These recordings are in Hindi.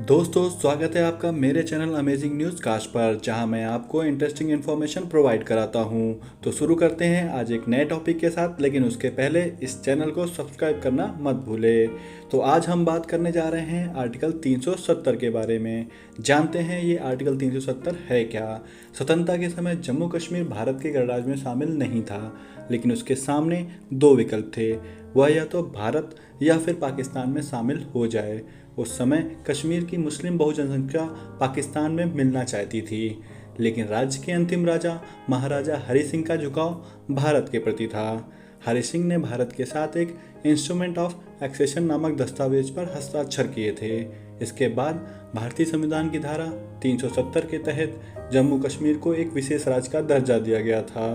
दोस्तों स्वागत है आपका मेरे चैनल अमेजिंग न्यूज़ कास्ट पर, जहां मैं आपको इंटरेस्टिंग इन्फॉर्मेशन प्रोवाइड कराता हूं। तो शुरू करते हैं आज एक नए टॉपिक के साथ, लेकिन उसके पहले इस चैनल को सब्सक्राइब करना मत भूलें। तो आज हम बात करने जा रहे हैं आर्टिकल 370 के बारे में। जानते हैं ये आर्टिकल 370 है क्या। स्वतंत्रता के समय जम्मू कश्मीर भारत के गणराज्य में शामिल नहीं था, लेकिन उसके सामने दो विकल्प थे। वह या तो भारत या फिर पाकिस्तान में शामिल हो जाए। उस समय कश्मीर की मुस्लिम बहुजनसंख्या पाकिस्तान में मिलना चाहती थी, लेकिन राज्य के अंतिम राजा महाराजा हरि सिंह का झुकाव भारत के प्रति था। हरि सिंह ने भारत के साथ एक इंस्ट्रूमेंट ऑफ एक्सेशन नामक दस्तावेज पर हस्ताक्षर किए थे। इसके बाद भारतीय संविधान की धारा 370 के तहत जम्मू कश्मीर को एक विशेष राज्य का दर्जा दिया गया था।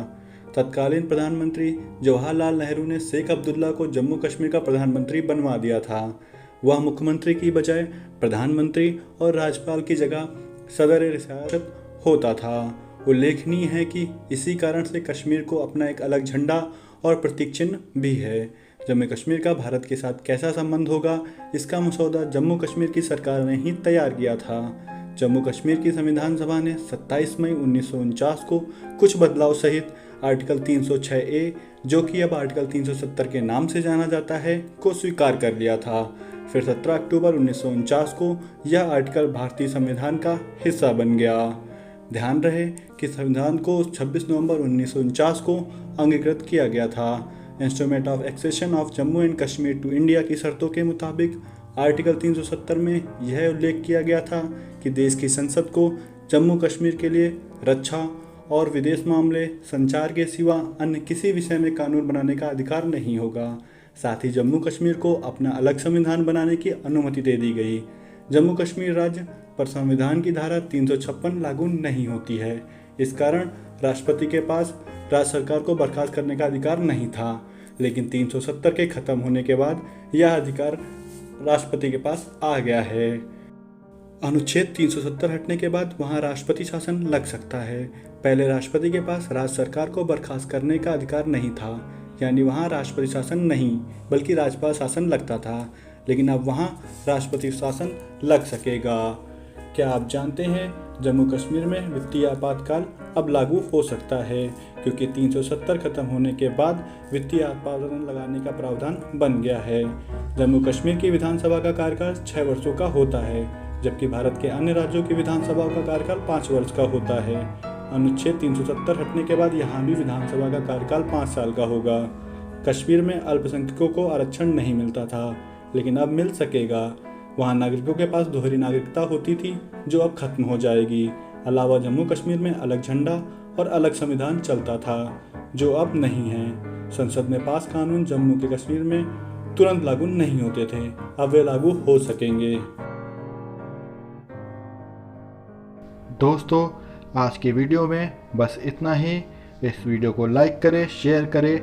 तत्कालीन प्रधानमंत्री जवाहरलाल नेहरू ने शेख अब्दुल्ला को जम्मू कश्मीर का प्रधानमंत्री बनवा दिया था। वह मुख्यमंत्री की बजाय प्रधानमंत्री और राज्यपाल की जगह सदर रियासत होता था। उल्लेखनीय है कि इसी कारण से कश्मीर को अपना एक अलग झंडा और प्रतीक चिन्ह भी है। जम्मू कश्मीर का भारत के साथ कैसा संबंध होगा, इसका मसौदा जम्मू कश्मीर की सरकार ने ही तैयार किया था। जम्मू कश्मीर की संविधान सभा ने 27 मई 1949 को कुछ बदलाव सहित आर्टिकल 306A, जो कि अब आर्टिकल 370 के नाम से जाना जाता है, को स्वीकार कर लिया था। फिर 17 अक्टूबर 1949 को यह आर्टिकल भारतीय संविधान का हिस्सा बन गया। ध्यान रहे कि संविधान को 26 नवंबर 1949 को अंगीकृत किया गया था। Instrument of accession of Jammu and Kashmir to India की शर्तों के मुताबिक आर्टिकल 370 में यह उल्लेख किया गया था कि देश की संसद को जम्मू कश्मीर के लिए रक्षा और विदेश मामले, संचार के सिवा अन्य किसी विषय में कानून बनाने का अधिकार नहीं होगा। साथ ही जम्मू कश्मीर को अपना अलग संविधान बनाने की अनुमति दे दी गई। जम्मू कश्मीर राज्य पर संविधान की धारा 356 लागू नहीं होती है। इस कारण राष्ट्रपति के पास राज्य सरकार को बर्खास्त करने का अधिकार नहीं था, लेकिन 370 के खत्म होने के बाद यह अधिकार राष्ट्रपति के पास आ गया है। अनुच्छेद 370 हटने के बाद वहां राष्ट्रपति शासन लग सकता है। पहले राष्ट्रपति के पास राज्य सरकार को बर्खास्त करने का अधिकार नहीं था, यानी वहाँ राष्ट्रपति शासन नहीं बल्कि राज्यपाल शासन लगता था, लेकिन अब वहाँ राष्ट्रपति शासन लग सकेगा। क्या आप जानते हैं जम्मू कश्मीर में वित्तीय आपातकाल अब लागू हो सकता है, क्योंकि 370 खत्म होने के बाद वित्तीय आपातकाल लगाने का प्रावधान बन गया है। जम्मू कश्मीर की विधानसभा का कार्यकाल 6 वर्षों का होता है, जबकि भारत के अन्य राज्यों की विधानसभा का कार्यकाल 5 वर्ष का होता है। अनुच्छेद 370 हटने के बाद यहाँ भी विधानसभा का कार्यकाल 5 साल का होगा। कश्मीर में अल्पसंख्यकों को आरक्षण नहीं मिलता था, लेकिन अब मिल सकेगा। वहाँ नागरिकों के पास दोहरी नागरिकता होती थी, जो अब खत्म हो जाएगी। अलावा जम्मू कश्मीर में अलग झंडा और अलग संविधान चलता था, जो अब नहीं है। संसद में पास कानून जम्मू के कश्मीर में तुरंत लागू नहीं होते थे, अब वे लागू हो सकेंगे। दोस्तों आज की वीडियो में बस इतना ही। इस वीडियो को लाइक करें, शेयर करें,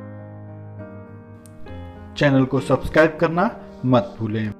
चैनल को सब्सक्राइब करना मत भूलें।